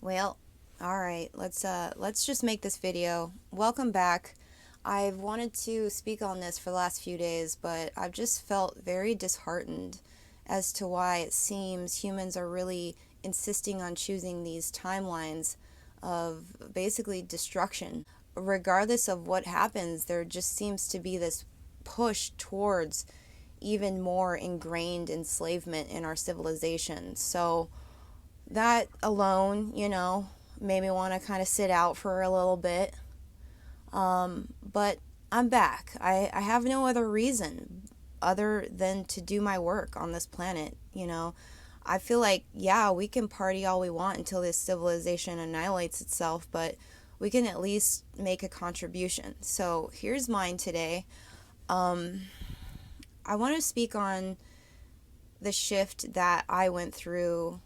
Well, all right. Let's just make this video. Welcome back. I've wanted to speak on this for the last few days, but I've just felt very disheartened as to why it seems humans are really insisting on choosing these timelines of basically destruction. Regardless of what happens, there just seems to be this push towards even more ingrained enslavement in our civilization. So that alone, made me want to kind of sit out for a little bit. But I'm back. I have no other reason other than to do my work on this planet. I feel like, yeah, we can party all we want until this civilization annihilates itself, but we can at least make a contribution. So here's mine today. I want to speak on the shift that I went through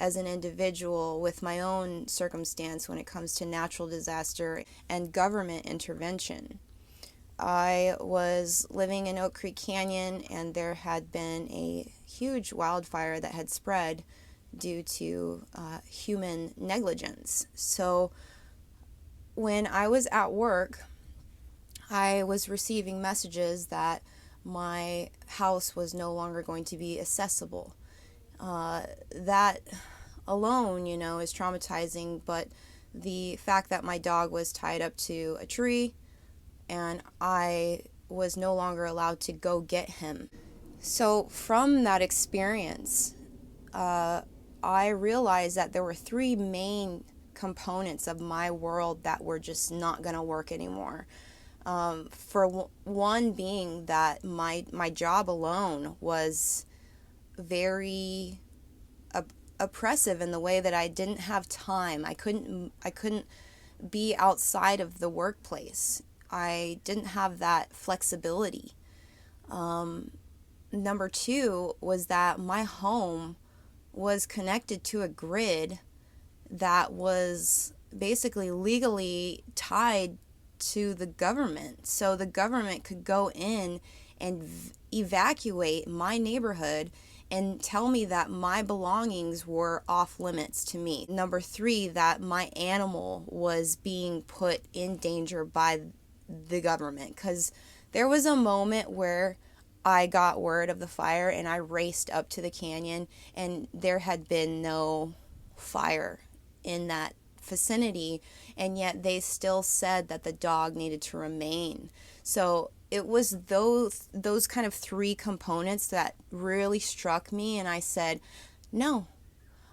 as an individual with my own circumstance when it comes to natural disaster and government intervention. I was living in Oak Creek Canyon, and there had been a huge wildfire that had spread due to human negligence. So when I was at work, I was receiving messages that my house was no longer going to be accessible. That alone, is traumatizing, but the fact that my dog was tied up to a tree and I was no longer allowed to go get him. So, from that experience, I realized that there were three main components of my world that were just not going to work anymore. For one being that my job alone was very oppressive in the way that I didn't have time. I couldn't be outside of the workplace. I didn't have that flexibility. Number two was that my home was connected to a grid that was basically legally tied to the government. So the government could go in and evacuate my neighborhood and tell me that my belongings were off limits to me. Number three, that my animal was being put in danger by the government. Because there was a moment where I got word of the fire and I raced up to the canyon, and there had been no fire in that vicinity, and yet they still said that the dog needed to remain. So it was those kind of three components that really struck me, and I said, no,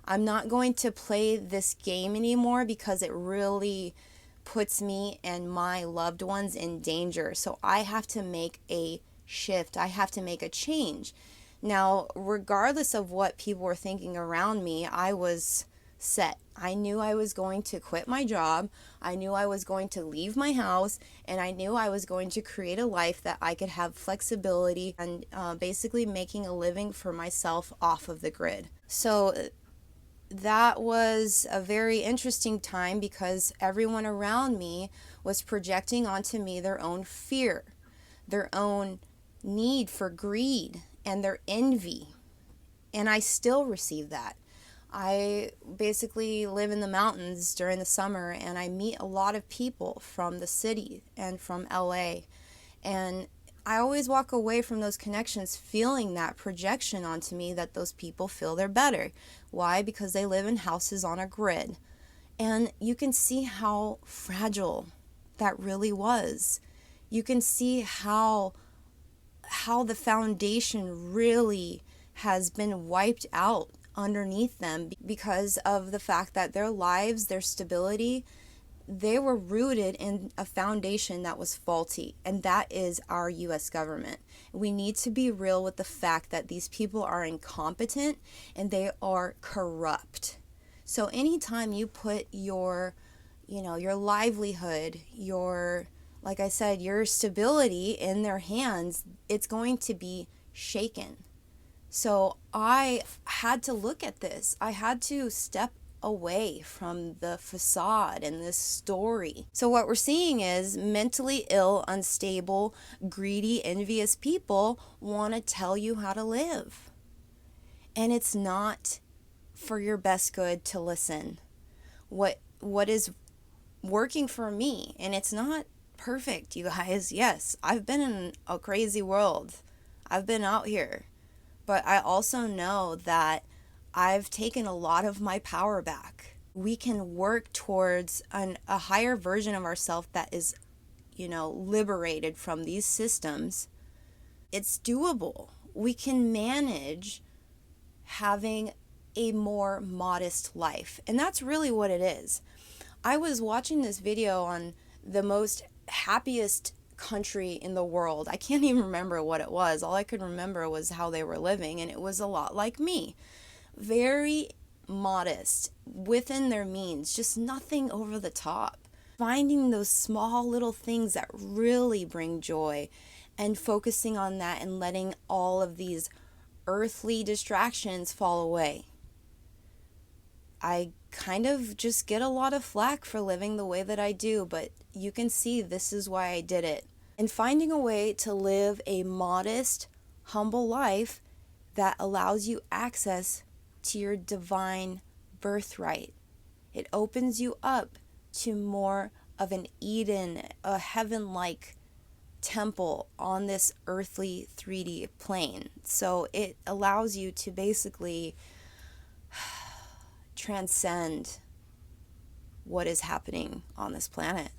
I'm not going to play this game anymore because it really puts me and my loved ones in danger. So I have to make a shift. I have to make a change. Now, regardless of what people were thinking around me, I was set. I knew I was going to quit my job. I knew I was going to leave my house, and I knew I was going to create a life that I could have flexibility and basically making a living for myself off of the grid. So that was a very interesting time because everyone around me was projecting onto me their own fear, their own need for greed, and their envy. And I still receive that. I basically live in the mountains during the summer, and I meet a lot of people from the city and from LA. And I always walk away from those connections feeling that projection onto me that those people feel they're better. Why? Because they live in houses on a grid. And you can see how fragile that really was. You can see how the foundation really has been wiped out underneath them because of the fact that their lives, their stability, they were rooted in a foundation that was faulty, and that is our U.S. government. We need to be real with the fact that these people are incompetent and they are corrupt. So anytime you put your livelihood, like I said, your stability in their hands, it's going to be shaken. So I had to look at this. I had to step away from the facade and this story. So what we're seeing is mentally ill, unstable, greedy, envious people want to tell you how to live. And it's not for your best good to listen. What is working for me, and it's not perfect, you guys. Yes, I've been in a crazy world. I've been out here. But I also know that I've taken a lot of my power back. We can work towards a higher version of ourselves that is, liberated from these systems. It's doable. We can manage having a more modest life. And that's really what it is. I was watching this video on the most happiest country in the world. I can't even remember what it was. All I could remember was how they were living, and it was a lot like me. Very modest, within their means, just nothing over the top. Finding those small little things that really bring joy and focusing on that and letting all of these earthly distractions fall away. I kind of just get a lot of flack for living the way that I do, but you can see this is why I did it. And finding a way to live a modest, humble life that allows you access to your divine birthright. It opens you up to more of an Eden, a heaven-like temple on this earthly 3D plane. So it allows you to basically transcend what is happening on this planet.